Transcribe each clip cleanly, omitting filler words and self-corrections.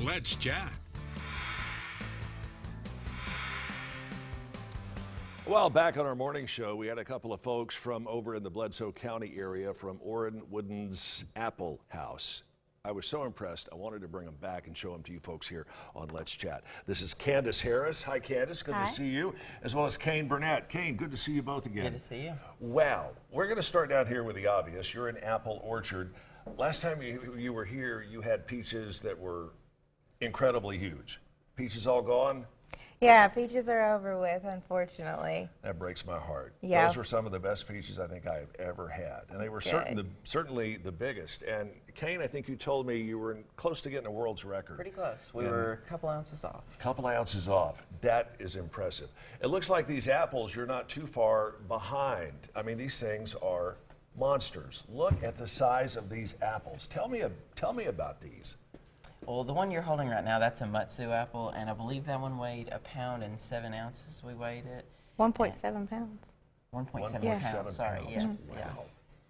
Let's Chat. Well, back on our morning show, we had a couple of folks from over in the Bledsoe County area from Oren Wooden's Apple House. I was so impressed, I wanted to bring them back and show them to you folks here on Let's Chat. This is Candace Harris. Hi, Candace. Good to see you. As well as Kane Burnett. Kane, good to see you both again. Good to see you. Well, we're going to start down here with the obvious. You're an apple orchard. Last time you were here, you had peaches that were incredibly huge. Peaches all gone? Yeah, peaches are over with, unfortunately. That breaks my heart. Yeah. Those were some of the best peaches I think I've ever had. And they were certainly the biggest. And Kane, I think you told me you were close to getting a world's record. Pretty close. We were a couple ounces off. Couple ounces off. That is impressive. It looks like these apples, you're not too far behind. I mean, these things are monsters. Look at the size of these apples. Tell me about these. Well, the one you're holding right now, that's a Mutsu Apple, and I believe that one weighed 1 pound and 7 ounces. We weighed it. 1.7 pounds. 1.7 pounds. Sorry, yes. Wow. Yeah.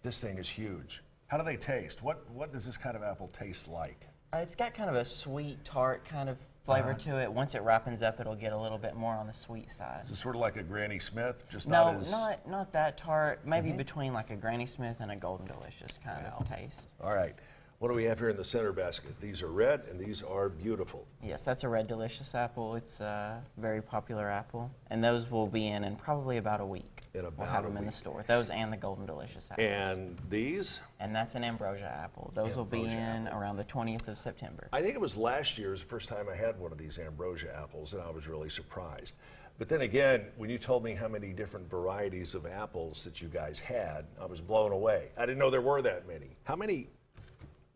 This thing is huge. How do they taste? What does this kind of apple taste like? It's got kind of a sweet, tart kind of flavor to it. Once it ripens up, it'll get a little bit more on the sweet side. Is it sort of like a Granny Smith? Just No, not as... not that tart. Maybe between like a Granny Smith and a Golden Delicious kind of taste. All right. What do we have here in the center basket? These are red, and these are beautiful. Yes, that's a Red Delicious apple. It's a very popular apple, and those will be in probably about a week. We'll have them in the store. Those and the Golden Delicious apples. And these? And that's an Ambrosia apple. Those will be in around the 20th of September. I think it was last year was the first time I had one of these Ambrosia apples, and I was really surprised. But then again, when you told me how many different varieties of apples that you guys had, I was blown away. I didn't know there were that many. How many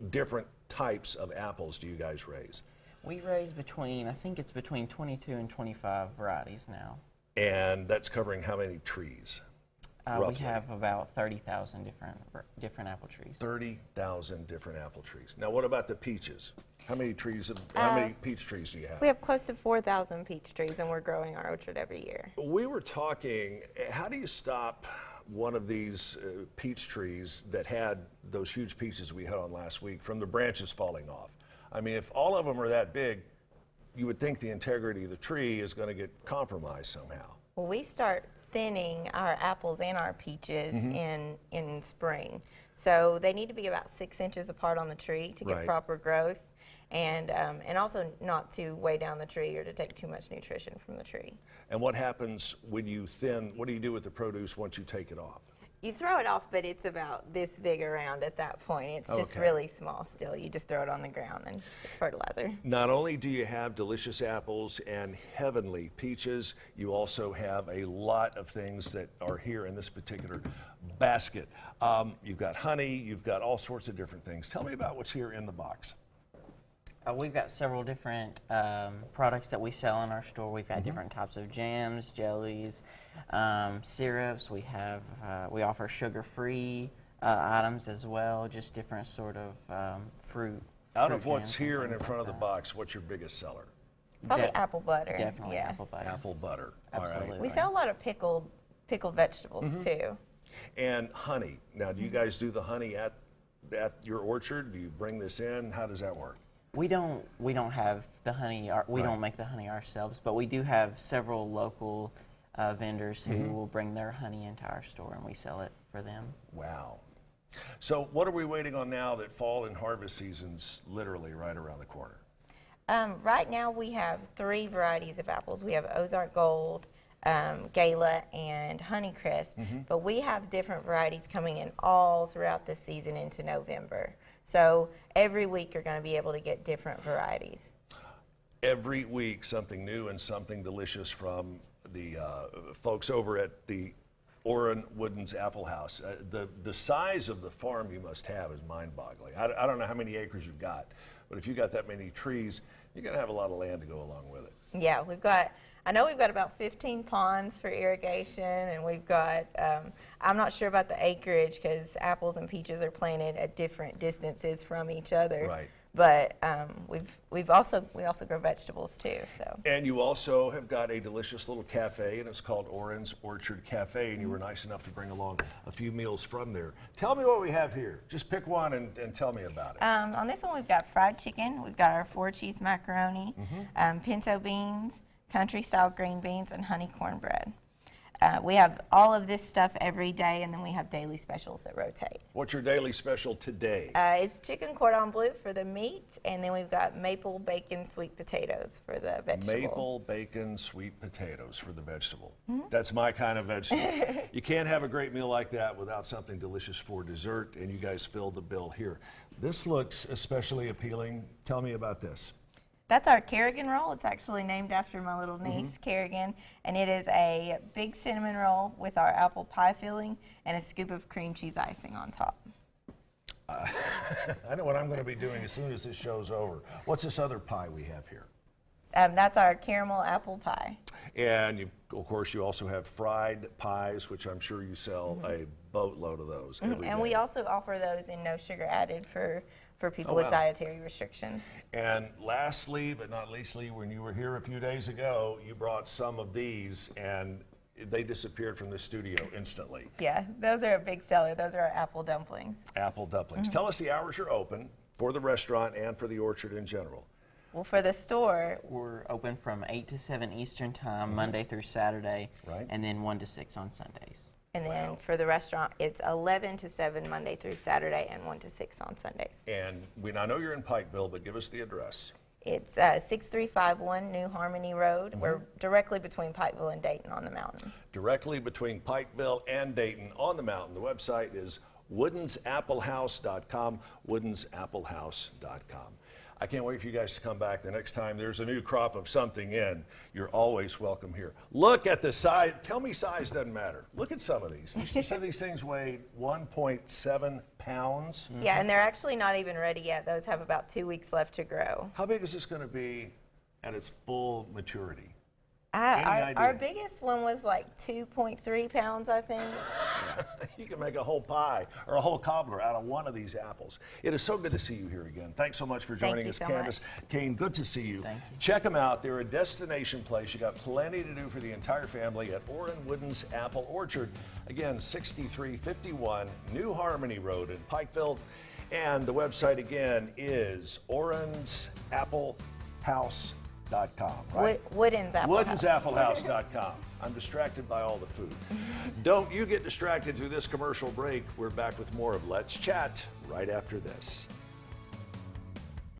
different types of apples do you guys raise? We raise I think it's between 22 and 25 varieties now. And that's covering how many trees? We have about 30,000 different apple trees. 30,000 different apple trees. Now, what about the peaches? How many peach trees do you have? We have close to 4,000 peach trees, and we're growing our orchard every year. We were talking, how do you stop one of these peach trees that had those huge peaches we had on last week from the branches falling off? I mean, if all of them are that big, you would think the integrity of the tree is going to get compromised somehow. Well, we start thinning our apples and our peaches in spring. So they need to be about 6 inches apart on the tree to get proper growth, and also not to weigh down the tree or to take too much nutrition from the tree. And what happens when you thin? What do you do with the produce once you take it off? You throw it off, but it's about this big around at that point. It's just really small still. You just throw it on the ground and it's fertilizer. Not only do you have delicious apples and heavenly peaches, you also have a lot of things that are here in this particular basket. You've got honey, you've got all sorts of different things. Tell me about what's here in the box. We've got several different products that we sell in our store. We've got different types of jams, jellies, syrups. We offer sugar-free items as well, just different sort of fruit. Out of what's here and in front of the box, what's your biggest seller? Probably apple butter. Definitely apple butter. Apple butter. Absolutely. All right. We sell a lot of pickled vegetables too. And honey. Now, do you guys do the honey at your orchard? Do you bring this in? How does that work? We don't have the honey. We don't make the honey ourselves, but we do have several local vendors who will bring their honey into our store, and we sell it for them. Wow. So what are we waiting on now that fall and harvest season's literally right around the corner? Right now we have 3 varieties of apples. We have Ozark Gold, Gala, and Honeycrisp, but we have different varieties coming in all throughout the season into November. So every week you're going to be able to get different varieties. Every week something new and something delicious from the folks over at the Oren Wooden's Apple House. The size of the farm you must have is mind-boggling. I don't know how many acres you've got, but if you got that many trees, you're going to have a lot of land to go along with it. Yeah, I know we've got about 15 ponds for irrigation, and we've got, I'm not sure about the acreage because apples and peaches are planted at different distances from each other. Right. but we also grow vegetables too. So. And you also have got a delicious little cafe, and it's called Oren's Orchard Cafe, and you were nice enough to bring along a few meals from there. Tell me what we have here. Just pick one and tell me about it. On this one, we've got fried chicken. We've got our 4-cheese macaroni, pinto beans, country-style green beans, and honey cornbread. We have all of this stuff every day, and then we have daily specials that rotate. What's your daily special today? It's chicken cordon bleu for the meat, and then we've got maple bacon sweet potatoes for the vegetable. Maple bacon sweet potatoes for the vegetable. That's my kind of vegetable. You can't have a great meal like that without something delicious for dessert, and you guys filled the bill here. This looks especially appealing. Tell me about this. That's our Kerrigan roll. It's actually named after my little niece, Kerrigan, and it is a big cinnamon roll with our apple pie filling and a scoop of cream cheese icing on top. I know what I'm going to be doing as soon as this show's over. What's this other pie we have here? That's our caramel apple pie. And of course, you also have fried pies, which I'm sure you sell a boatload of those every And day. we also offer those in no sugar added for people Oh, with wow. dietary restrictions. And lastly, but not leastly, when you were here a few days ago, you brought some of these, and they disappeared from the studio instantly. Yeah, those are a big seller. Those are our apple dumplings. Apple dumplings. Tell us the hours you're open for the restaurant and for the orchard in general. Well, for the store, We're open from 8 to 7 Eastern Time, Monday through Saturday, Right. and then 1 to 6 on Sundays. and then Wow. for the restaurant, it's 11 to 7 Monday through Saturday and 1 to 6 on Sundays. And I know you're in Pikeville, but give us the address. It's 6351 New Harmony Road. We're directly between Pikeville and Dayton on the mountain. Directly between Pikeville and Dayton on the mountain. The website is woodensapplehouse.com, woodensapplehouse.com. I can't wait for you guys to come back the next time there's a new crop of something in. You're always welcome here. Look at the size. Tell me size doesn't matter. Look at some of these. Some of these things weigh 1.7 pounds. Yeah, and they're actually not even ready yet. Those have about 2 weeks left to grow. How big is this going to be at its full maturity? Our idea? biggest one was like 2.3 pounds, I think. You can make a whole pie or a whole cobbler out of one of these apples. It is so good to see you here again. Thanks so much for joining you us, so Candace. Kane, good to see you. Thank you. Check them out. They're a destination place. You got plenty to do for the entire family at Oren Wooden's Apple Orchard. Again, 6351 New Harmony Road in Pikeville. And the website again is orensapplehouse.com. Right? Wooden's Apple House. Woodensapplehouse.com. I'm distracted by all the food. Don't you get distracted through this commercial break. We're back with more of Let's Chat right after this.